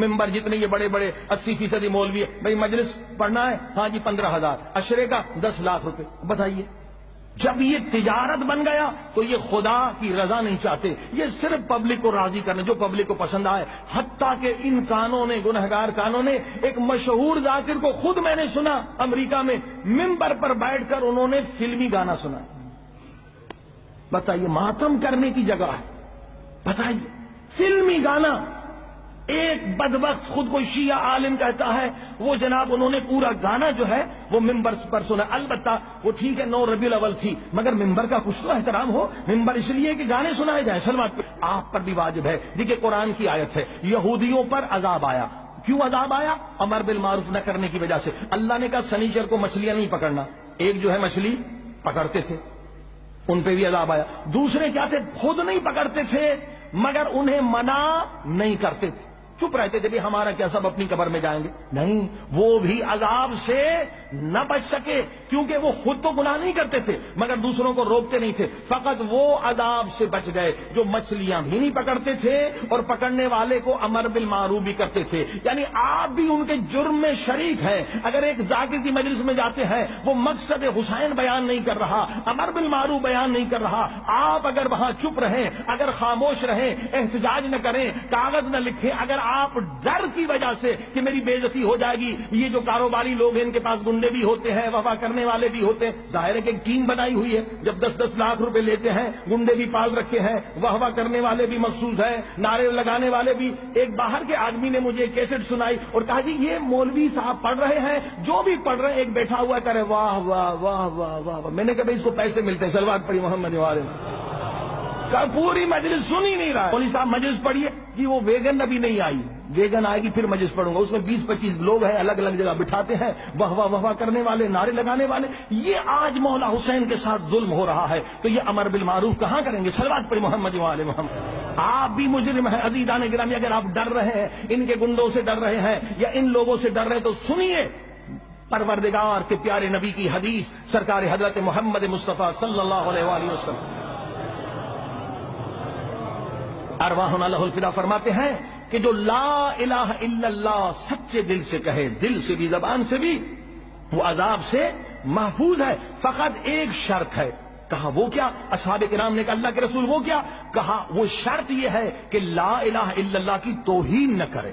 ممبر جتنے یہ بڑے بڑے 80% مولوی ہے، بھائی مجلس پڑھنا ہے، ہاں جی 15,000، اشرے کا 10 لاکھ روپے. بتائیے جب یہ تجارت بن گیا تو یہ خدا کی رضا نہیں چاہتے، یہ صرف پبلک کو راضی کرنے، جو پبلک کو پسند آئے. حتیٰ کہ ان کانوں نے، گنہگار کانوں نے، ایک مشہور ذاکر کو خود میں نے سنا امریکہ میں ممبر پر بیٹھ کر انہوں نے فلمی گانا سنا. بتائیے ماتم کرنے کی جگہ ہے، بتائیے فلمی گانا. ایک بدبخت خود کو شیعہ عالم کہتا ہے، وہ جناب انہوں نے پورا گانا جو ہے وہ ممبر پر سنا. البتہ وہ ٹھیک ہے 9 ربیع الاول تھی، مگر ممبر کا کچھ تو احترام ہو. ممبر اس لیے کہ گانے سنائے جائیں، سلوات پہ آپ پر بھی واجب ہے. دیکھیے قرآن کی آیت ہے، یہودیوں پر عذاب آیا. کیوں عذاب آیا؟ امر بالمعروف نہ کرنے کی وجہ سے. اللہ نے کہا سنیچر کو مچھلیاں نہیں پکڑنا. ایک جو ہے مچھلی پکڑتے تھے، ان پہ بھی عذاب آیا. دوسرے کیا تھے؟ خود نہیں پکڑتے تھے مگر انہیں منع نہیں کرتے تھے، چپ رہتے تھے بھی ہمارا کیا، سب اپنی قبر میں جائیں گے. نہیں، وہ بھی عذاب سے نہ بچ سکے کیونکہ وہ خود تو گناہ نہیں کرتے تھے مگر دوسروں کو روکتے نہیں تھے. فقط وہ عذاب سے بچ گئے جو مچھلیاں بھی نہیں پکڑتے تھے اور پکڑنے والے کو امر بالمعروف بھی کرتے تھے. یعنی آپ بھی ان کے جرم میں شریک ہیں. اگر ایک ذاکر کی مجلس میں جاتے ہیں، وہ مقصد حسین بیان نہیں کر رہا، امر بالمعروف بیان نہیں کر رہا، آپ اگر وہاں چپ رہیں، اگر خاموش رہیں، احتجاج نہ کریں، کاغذ نہ لکھیں، اگر آپ ڈر کی وجہ سے کہ میری بے عزتی ہو جائے گی، یہ جو کاروباری لوگ ہیں ان کے پاس گنڈے بھی ہوتے ہیں، وفا کرنے والے بھی ہوتے ہیں، ظاہر ہے کہ ایک ٹیم بنائی ہوئی ہے، جب 10-10 لاکھ روپے لیتے ہیں، گنڈے بھی پال رکھے ہیں، وفا کرنے والے بھی مخصوص ہیں، نعرے لگانے والے بھی. ایک باہر کے آدمی نے مجھے کیسٹ سنائی اور کہا جی یہ مولوی صاحب پڑھ رہے ہیں، جو بھی پڑھ رہے ہیں ایک بیٹھا ہوا کرے واہ واہ واہ واہ واہ. میں نے کہا بھائی اس کو پیسے ملتے ہیں، صلوات پڑھی محمد والے. پوری مجلس سن ہی نہیں رہا. مولوی صاحب مجلس پڑھیے کہ وہ ویگن ابھی نہیں آئی، ویگن آئے گی پھر مجلس پڑھوں گا. اس میں 20-25 لوگ ہیں، الگ الگ جگہ بٹھاتے ہیں، واہ واہ واہ کرنے والے، نعرے لگانے والے. یہ آج مولا حسین کے ساتھ ظلم ہو رہا ہے تو یہ امر بالمعروف کہاں کریں گے؟ صلوات پڑھی محمد والے محمد. آپ بھی مجرم ہیں عزیزان گرامی. اگر آپ ڈر رہے ہیں، ان کے گنڈوں سے ڈر رہے ہیں یا ان لوگوں سے ڈر رہے ہیں تو سنیے پروردگار کے پیارے نبی کی حدیث، سرکار حضرت محمد مصطفیٰ صلی اللہ علیہ وآلہ وسلم ارواحنا لہ الفدا فرماتے ہیں کہ جو لا الہ الا اللہ سچے دل سے کہے، دل سے بھی زبان سے بھی، وہ عذاب سے محفوظ ہے. فقط ایک شرط ہے. کہا وہ کیا؟ اصحاب کرام نے کہا اللہ کے رسول وہ کیا؟ کہا وہ شرط یہ ہے کہ لا الہ الا اللہ کی توہین نہ کرے.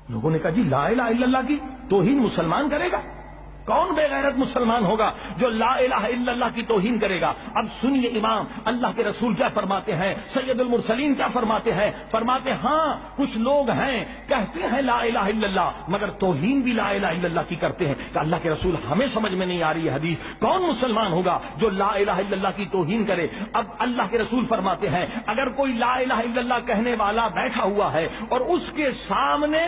لوگوں نے کہا جی لا الہ الا اللہ کی توہین مسلمان کرے گا؟ کون بے غیرت مسلمان ہوگا جو لا الہ الا اللہ کی توہین کرے گا؟ اب سنیے امام اللہ کے رسول کیا فرماتے ہیں، سید المرسلین کیا فرماتے ہیں. فرماتے ہاں کچھ لوگ ہیں کہتے ہیں لا الہ الا اللہ مگر توہین بھی لا الہ الا اللہ کی کرتے ہیں. کہ اللہ کے رسول ہمیں سمجھ میں نہیں آ رہی ہے حدیث، کون مسلمان ہوگا جو لا الہ الا اللہ کی توہین کرے؟ اب اللہ کے رسول فرماتے ہیں اگر کوئی لا الہ الا اللہ کہنے والا بیٹھا ہوا ہے اور اس کے سامنے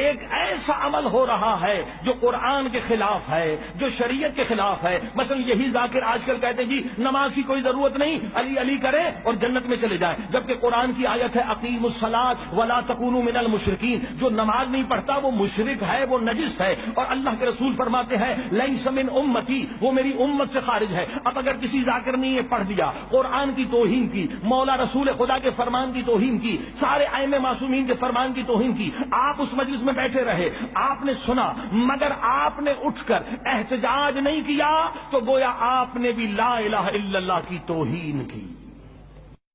ایک ایسا عمل ہو رہا ہے جو قرآن کے خلاف ہے، جو شریعت کے خلاف ہے، مثلا یہی ذاکر آج کل کہتے ہیں جی نماز کی کوئی ضرورت نہیں، علی علی کریں اور جنت میں چلے جائیں، جبکہ قرآن کی آیت ہے اقیموا الصلاۃ ولا تکونوا من المشرکین. جو نماز نہیں پڑھتا وہ مشرک ہے، وہ نجس ہے. اور اللہ کے رسول فرماتے ہیں لیس من امتی، وہ میری امت سے خارج ہے. اب اگر کسی ذاکر نے یہ پڑھ دیا، قرآن کی توہین کی، مولا رسول خدا کے فرمان کی توہین کی، سارے ائمہ معصومین کے فرمان کی توہین کی، آپ اس مجلس میں بیٹھے رہے، آپ نے سنا مگر آپ نے اٹھ کر احتجاج نہیں کیا تو گویا آپ نے بھی لا الہ الا اللہ کی توہین کی.